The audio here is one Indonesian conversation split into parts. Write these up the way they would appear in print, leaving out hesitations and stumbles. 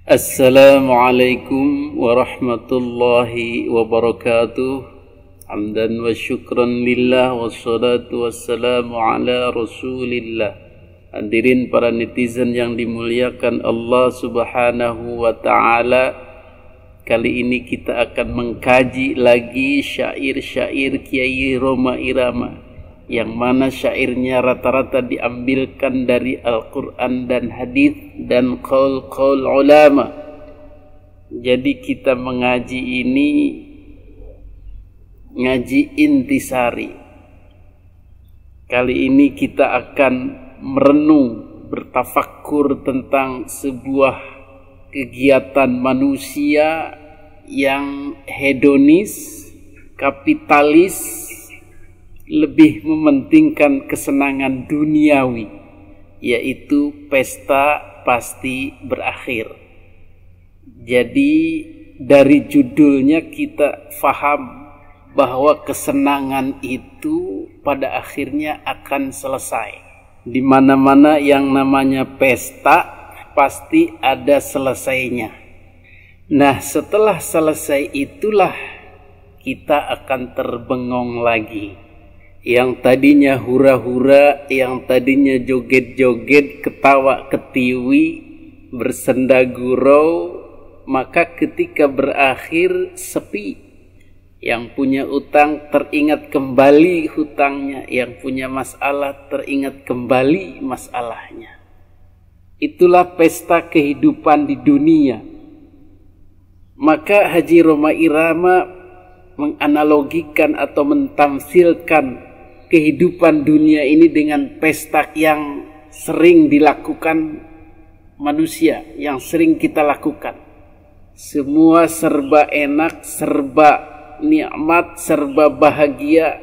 Assalamualaikum warahmatullahi wabarakatuh. Hamdan wa syukran lillah wassalatu wassalamu ala rasulillah. Hadirin para netizen yang dimuliakan Allah subhanahu wa ta'ala, kali ini kita akan mengkaji lagi syair-syair Kiai Rhoma Irama, yang mana syairnya rata-rata diambilkan dari Al-Quran dan hadis dan qaul-qaul ulama. Jadi kita mengaji ini ngaji intisari. Kali ini kita akan merenung, bertafakkur tentang sebuah kegiatan manusia yang hedonis, kapitalis, lebih mementingkan kesenangan duniawi, yaitu pesta pasti berakhir. Jadi dari judulnya kita faham bahwa kesenangan itu pada akhirnya akan selesai. Di mana-mana yang namanya pesta pasti ada selesainya. Nah, setelah selesai itulah kita akan terbengong lagi. Yang tadinya hura-hura, yang tadinya joget-joget, ketawa ketiwi, bersenda gurau, maka ketika berakhir sepi. Yang punya utang teringat kembali hutangnya, yang punya masalah teringat kembali masalahnya. Itulah pesta kehidupan di dunia. Maka Haji Rhoma Irama menganalogikan atau mentamsilkan kehidupan dunia ini dengan pesta yang sering dilakukan manusia, yang sering kita lakukan. Semua serba enak, serba nikmat, serba bahagia,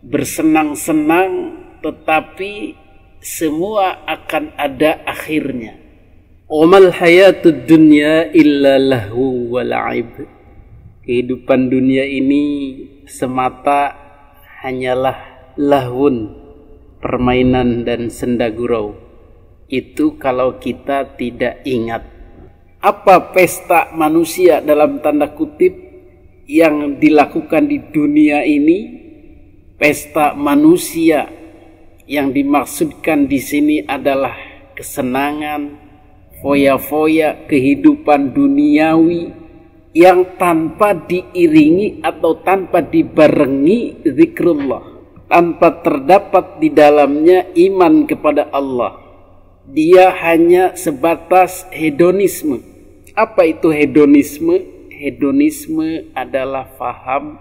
bersenang-senang, tetapi semua akan ada akhirnya. Wamal hayatud dunya illa lahu wa la'ib. Kehidupan dunia ini semata hanyalah lahun, permainan dan senda gurau. Itu kalau kita tidak ingat. Apa pesta manusia dalam tanda kutip yang dilakukan di dunia ini? Pesta manusia yang dimaksudkan di sini adalah kesenangan, foya-foya kehidupan duniawi yang tanpa diiringi atau tanpa dibarengi zikrullah, tanpa terdapat di dalamnya iman kepada Allah. Dia hanya sebatas hedonisme. Apa itu hedonisme? Hedonisme adalah faham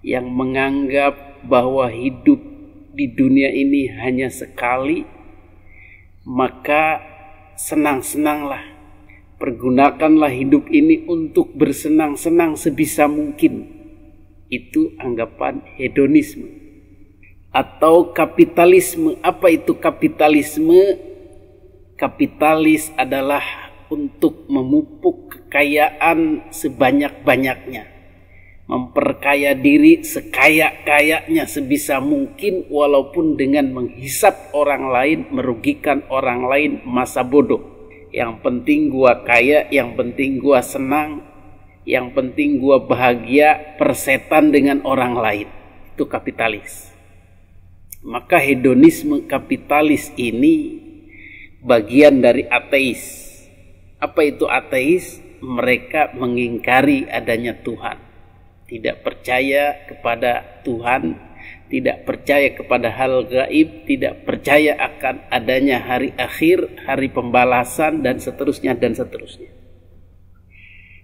yang menganggap bahwa hidup di dunia ini hanya sekali, maka senang-senanglah. Pergunakanlah hidup ini untuk bersenang-senang sebisa mungkin. Itu anggapan hedonisme. Atau kapitalisme. Apa itu kapitalisme? Kapitalis adalah untuk memupuk kekayaan sebanyak-banyaknya. Memperkaya diri sekaya-kayanya sebisa mungkin, walaupun dengan menghisap orang lain, merugikan orang lain, masa bodoh. Yang penting gua kaya, yang penting gua senang, yang penting gua bahagia, persetan dengan orang lain. Itu kapitalis. Maka hedonisme kapitalis ini bagian dari ateis. Apa itu ateis? Mereka mengingkari adanya Tuhan. Tidak percaya kepada Tuhan, tidak percaya kepada hal gaib, tidak percaya akan adanya hari akhir, hari pembalasan, dan seterusnya dan seterusnya.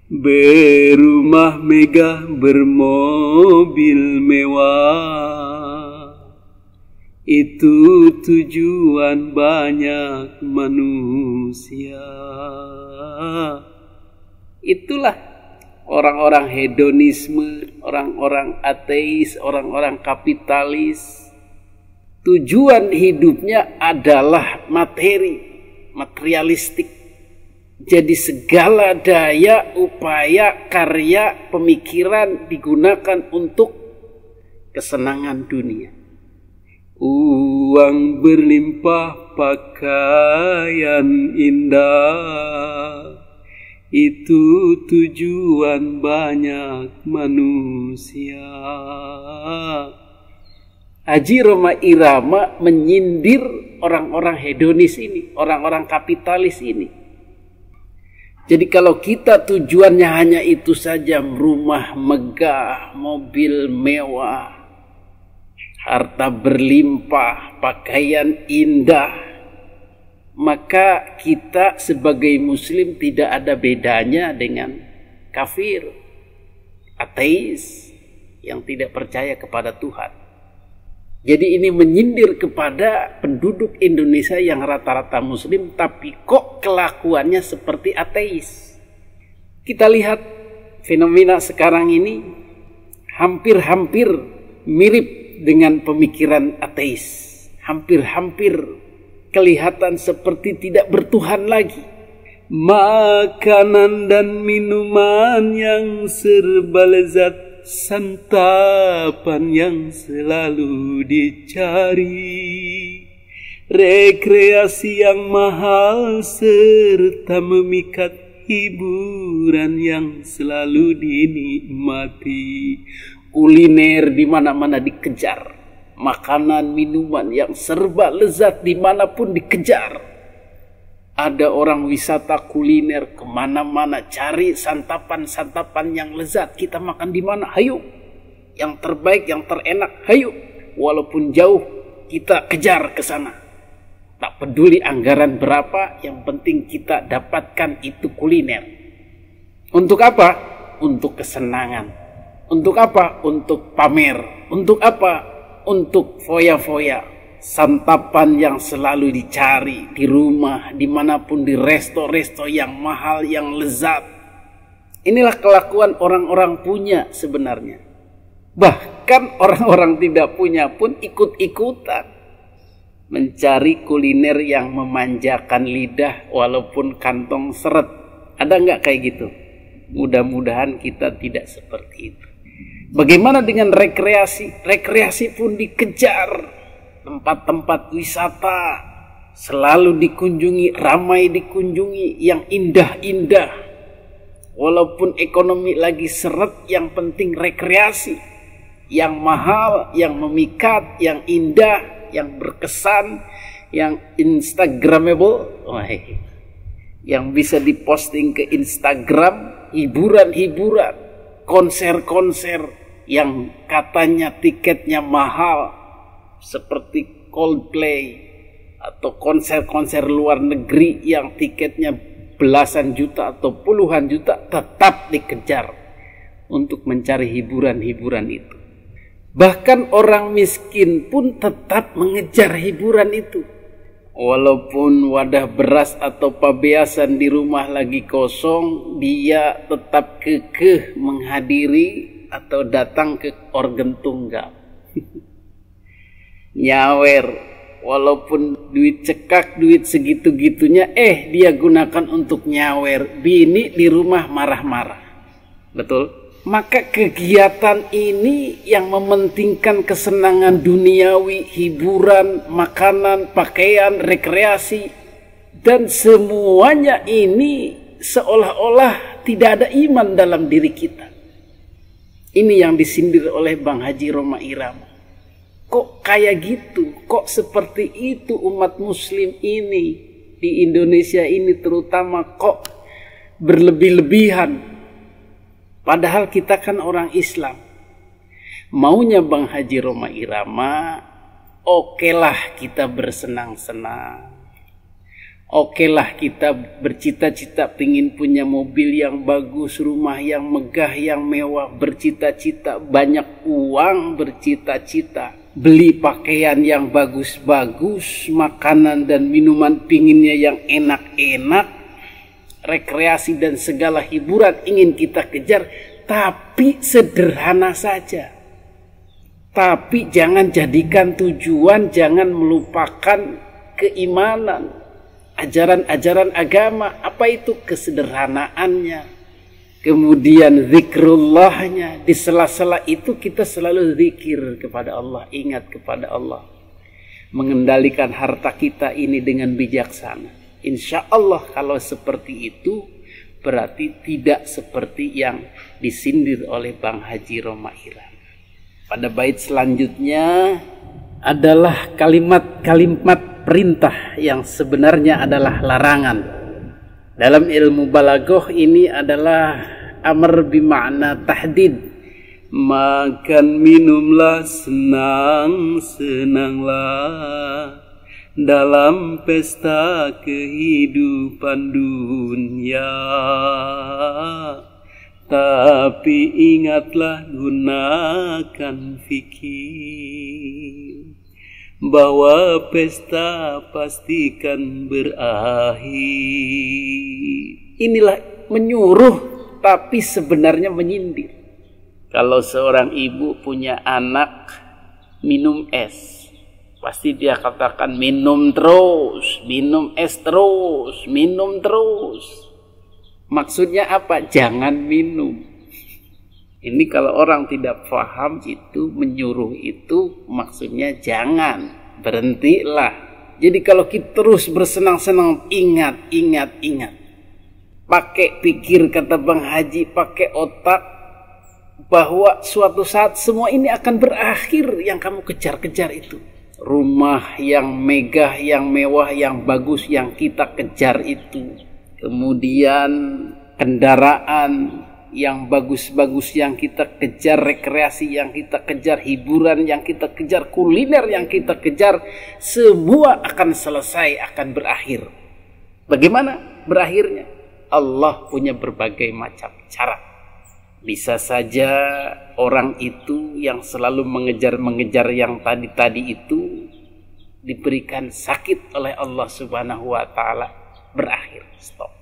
Berumah megah, bermobil mewah, itu tujuan banyak manusia. Itulah orang-orang hedonisme, orang-orang ateis, orang-orang kapitalis. Tujuan hidupnya adalah materi, materialistik. Jadi segala daya, upaya, karya, pemikiran digunakan untuk kesenangan dunia. Uang berlimpah, pakaian indah, Itu tujuan banyak manusia. Haji Rhoma Irama menyindir orang-orang hedonis ini, orang-orang kapitalis ini. Jadi kalau kita tujuannya hanya itu saja, rumah megah, mobil mewah, harta berlimpah, pakaian indah, maka kita sebagai muslim tidak ada bedanya dengan kafir, ateis yang tidak percaya kepada Tuhan. Jadi ini menyindir kepada penduduk Indonesia yang rata-rata muslim tapi kok kelakuannya seperti ateis. Kita lihat fenomena sekarang ini hampir-hampir mirip dengan pemikiran ateis. Hampir-hampir kelihatan seperti tidak bertuhan lagi. Makanan dan minuman yang serba lezat, santapan yang selalu dicari, rekreasi yang mahal serta memikat, hiburan yang selalu dinikmati. Kuliner di mana-mana dikejar, makanan minuman yang serba lezat dimanapun dikejar. Ada orang wisata kuliner kemana-mana cari santapan-santapan yang lezat. Kita makan di mana? Hayu. Yang terbaik, yang terenak, hayu. Walaupun jauh, kita kejar ke sana. Tak peduli anggaran berapa, yang penting kita dapatkan itu kuliner. Untuk apa? Untuk kesenangan. Untuk apa? Untuk pamer. Untuk apa? Untuk foya-foya. Santapan yang selalu dicari di rumah, dimanapun, di resto-resto yang mahal, yang lezat. Inilah kelakuan orang-orang punya sebenarnya. Bahkan orang-orang tidak punya pun ikut-ikutan mencari kuliner yang memanjakan lidah walaupun kantong seret. Ada nggak kayak gitu? Mudah-mudahan kita tidak seperti itu. Bagaimana dengan rekreasi? Rekreasi pun dikejar. Tempat-tempat wisata selalu dikunjungi, ramai dikunjungi, yang indah-indah. Walaupun ekonomi lagi seret, yang penting rekreasi. Yang mahal, yang memikat, yang indah, yang berkesan, yang instagramable. Yang bisa diposting ke Instagram, hiburan-hiburan, konser-konser yang katanya tiketnya mahal, seperti Coldplay atau konser-konser luar negeri yang tiketnya belasan juta atau puluhan juta, tetap dikejar untuk mencari hiburan-hiburan itu. Bahkan orang miskin pun tetap mengejar hiburan itu. Walaupun wadah beras atau pabeasan di rumah lagi kosong, dia tetap kekeh menghadiri atau datang ke organ tunggal. Nyawer, walaupun duit cekak, duit segitu-gitunya, dia gunakan untuk nyawer. Bini di rumah marah-marah. Betul? Maka kegiatan ini yang mementingkan kesenangan duniawi, hiburan, makanan, pakaian, rekreasi, dan semuanya ini seolah-olah tidak ada iman dalam diri kita. Ini yang disindir oleh Bang Haji Rhoma Irama. Kok kayak gitu? Kok seperti itu umat muslim ini di Indonesia ini terutama, kok berlebih-lebihan? Padahal kita kan orang Islam. Maunya Bang Haji Rhoma Irama, okelah kita bersenang-senang. Okelah kita bercita-cita pingin punya mobil yang bagus, rumah yang megah, yang mewah, bercita-cita banyak uang, bercita-cita beli pakaian yang bagus-bagus, makanan dan minuman pinginnya yang enak-enak, rekreasi dan segala hiburan ingin kita kejar, tapi sederhana saja. Tapi jangan jadikan tujuan, jangan melupakan keimanan, ajaran-ajaran agama. Apa itu? Kesederhanaannya. Kemudian zikrullahnya. Di sela-sela itu kita selalu zikir kepada Allah, ingat kepada Allah. Mengendalikan harta kita ini dengan bijaksana. Insya Allah kalau seperti itu, berarti tidak seperti yang disindir oleh Bang Haji Roma Irama. Pada bait selanjutnya adalah kalimat-kalimat perintah yang sebenarnya adalah larangan. Dalam ilmu balaghah ini adalah amr bimakna tahdid. Makan minumlah, senang-senanglah dalam pesta kehidupan dunia. Tapi ingatlah, gunakan fikir bahwa pesta pastikan berakhir. Inilah menyuruh tapi sebenarnya menyindir. Kalau seorang ibu punya anak minum es, pasti dia katakan minum terus, minum es terus, minum terus. Maksudnya apa? Jangan minum. Ini kalau orang tidak paham itu, menyuruh itu maksudnya jangan, berhentilah. Jadi kalau kita terus bersenang-senang, ingat. Pakai pikir, kata Bang Haji, pakai otak, bahwa suatu saat semua ini akan berakhir yang kamu kejar-kejar itu. Rumah yang megah, yang mewah, yang bagus yang kita kejar itu. Kemudian kendaraan yang bagus-bagus yang kita kejar, rekreasi yang kita kejar, hiburan yang kita kejar, kuliner yang kita kejar, semua akan selesai, akan berakhir. Bagaimana berakhirnya? Allah punya berbagai macam cara. Bisa saja orang itu yang selalu mengejar-mengejar yang tadi-tadi itu diberikan sakit oleh Allah Subhanahu wa Ta'ala, berakhir, stop.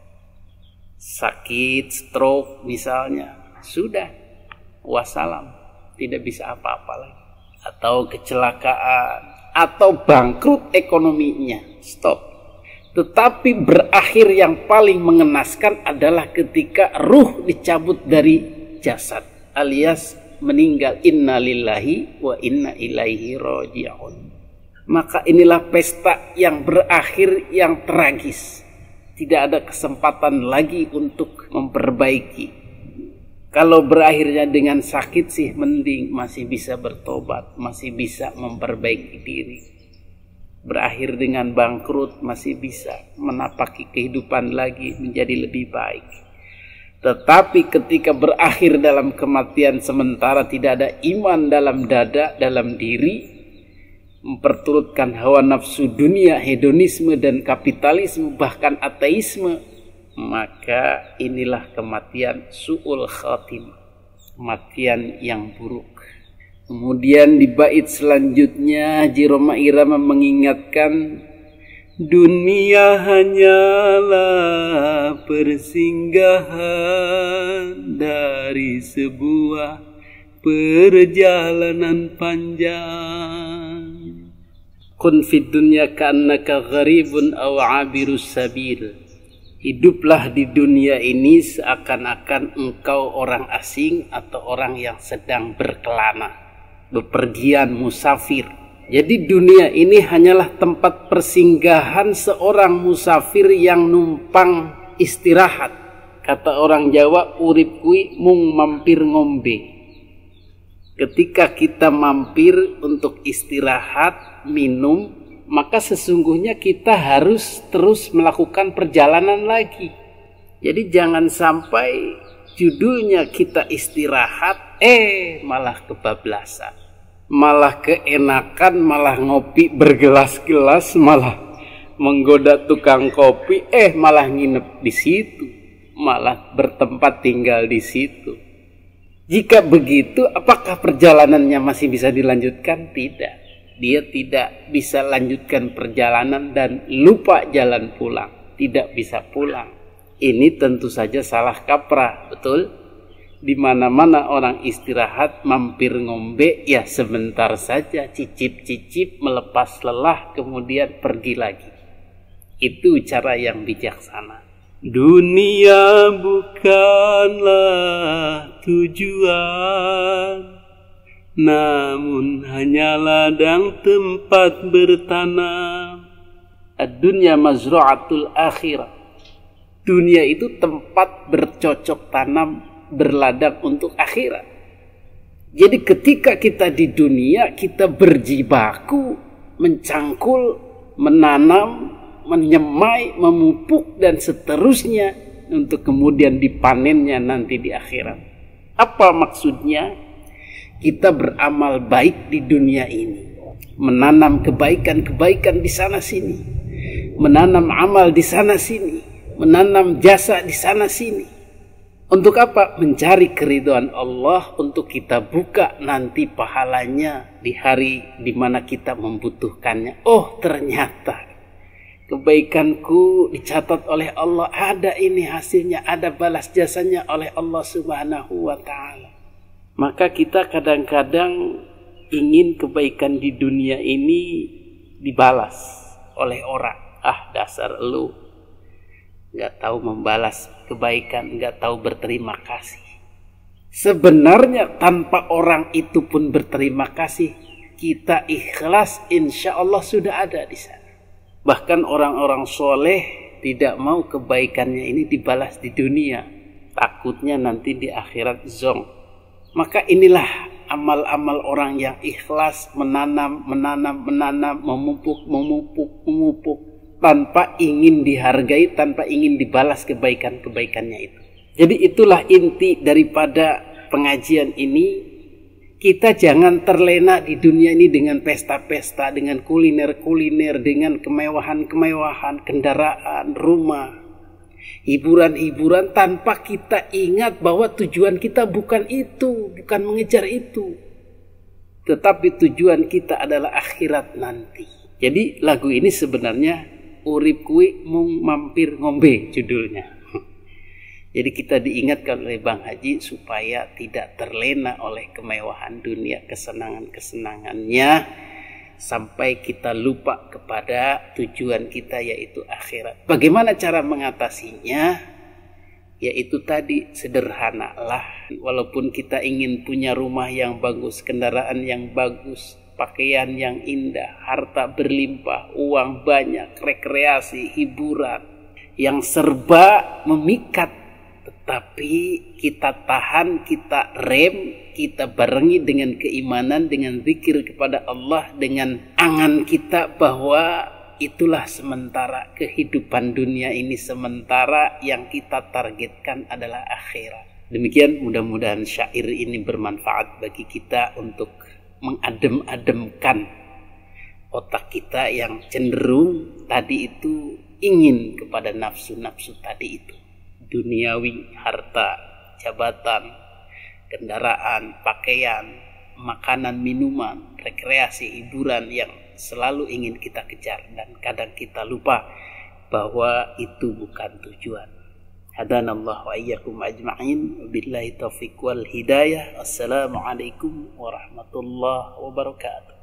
Sakit, stroke misalnya, sudah, wassalam, tidak bisa apa-apa lagi. Atau kecelakaan, atau bangkrut ekonominya, stop. Tetapi berakhir yang paling mengenaskan adalah ketika ruh dicabut dari jasad, alias meninggal. Inna lillahi wa inna ilaihi raji'un. Maka inilah pesta yang berakhir yang tragis. Tidak ada kesempatan lagi untuk memperbaiki. Kalau berakhirnya dengan sakit sih mending, masih bisa bertobat, masih bisa memperbaiki diri. Berakhir dengan bangkrut masih bisa menapaki kehidupan lagi menjadi lebih baik. Tetapi ketika berakhir dalam kematian sementara, tidak ada iman dalam dada, dalam diri, memperturutkan hawa nafsu dunia, hedonisme dan kapitalisme, bahkan ateisme, maka inilah kematian su'ul khatimah, kematian yang buruk. Kemudian di bait selanjutnya Haji Roma Irama mengingatkan, dunia hanyalah persinggahan dari sebuah perjalanan panjang. Kun fid dunya ka'annaka gharibun aw 'abirus sabil. Hiduplah di dunia ini seakan-akan engkau orang asing atau orang yang sedang berkelana, bepergian, musafir. Jadi dunia ini hanyalah tempat persinggahan seorang musafir yang numpang istirahat. Kata orang Jawa, urip kui mung mampir ngombe. Ketika kita mampir untuk istirahat, minum, maka sesungguhnya kita harus terus melakukan perjalanan lagi. Jadi jangan sampai judulnya kita istirahat, malah kebablasan, malah keenakan, malah ngopi bergelas-gelas, malah menggoda tukang kopi, malah nginep di situ, malah bertempat tinggal di situ. Jika begitu, apakah perjalanannya masih bisa dilanjutkan? Tidak. Dia tidak bisa lanjutkan perjalanan dan lupa jalan pulang. Tidak bisa pulang. Ini tentu saja salah kaprah, betul? Di mana-mana orang istirahat, mampir ngombe, ya sebentar saja, cicip-cicip, melepas lelah, kemudian pergi lagi. Itu cara yang bijaksana. Dunia bukanlah tujuan, namun hanya ladang tempat bertanam. Ad-dunya mazru'atul akhirah. Dunia itu tempat bercocok tanam, berladang untuk akhirat. Jadi ketika kita di dunia, kita berjibaku, mencangkul, menanam, menyemai, memupuk, dan seterusnya untuk kemudian dipanennya nanti di akhirat. Apa maksudnya? Kita beramal baik di dunia ini, menanam kebaikan-kebaikan di sana sini, menanam amal di sana sini, menanam jasa di sana sini. Untuk apa? Mencari keridhaan Allah, untuk kita buka nanti pahalanya di hari di mana kita membutuhkannya. Oh, ternyata kebaikanku dicatat oleh Allah, ada ini hasilnya, ada balas jasanya oleh Allah Subhanahu wa ta'ala. Maka kita kadang-kadang ingin kebaikan di dunia ini dibalas oleh orang. Ah, dasar lu nggak tahu membalas kebaikan, nggak tahu berterima kasih. Sebenarnya tanpa orang itu pun berterima kasih, kita ikhlas, insya Allah sudah ada di sana. Bahkan orang-orang soleh tidak mau kebaikannya ini dibalas di dunia, takutnya nanti di akhirat zong. Maka inilah amal-amal orang yang ikhlas, menanam, memupuk, tanpa ingin dihargai, tanpa ingin dibalas kebaikan-kebaikannya itu. Jadi itulah inti daripada pengajian ini. Kita jangan terlena di dunia ini dengan pesta-pesta, dengan kuliner-kuliner, dengan kemewahan-kemewahan, kendaraan, rumah, hiburan-hiburan, tanpa kita ingat bahwa tujuan kita bukan itu, bukan mengejar itu. Tetapi tujuan kita adalah akhirat nanti. Jadi lagu ini sebenarnya urip kuwi mung mampir ngombe judulnya. Jadi kita diingatkan oleh Bang Haji supaya tidak terlena oleh kemewahan dunia, kesenangan-kesenangannya, sampai kita lupa kepada tujuan kita, yaitu akhirat. Bagaimana cara mengatasinya? Yaitu tadi, sederhanalah. Walaupun kita ingin punya rumah yang bagus, kendaraan yang bagus, pakaian yang indah, harta berlimpah, uang banyak, rekreasi, hiburan yang serba memikat, tetapi kita tahan, kita rem, kita barengi dengan keimanan, dengan zikir kepada Allah, dengan angan kita bahwa itulah sementara, kehidupan dunia ini sementara, yang kita targetkan adalah akhirat. Demikian, mudah-mudahan syair ini bermanfaat bagi kita untuk mengadem-ademkan otak kita yang cenderung tadi itu ingin kepada nafsu-nafsu tadi itu, duniawi, harta, jabatan, kendaraan, pakaian, makanan, minuman, rekreasi, hiburan yang selalu ingin kita kejar, dan kadang kita lupa bahwa itu bukan tujuan. Hadanallahu wa iyyakum ajma'in. Billahi taufiq wal hidayah. Assalamualaikum warahmatullahi wabarakatuh.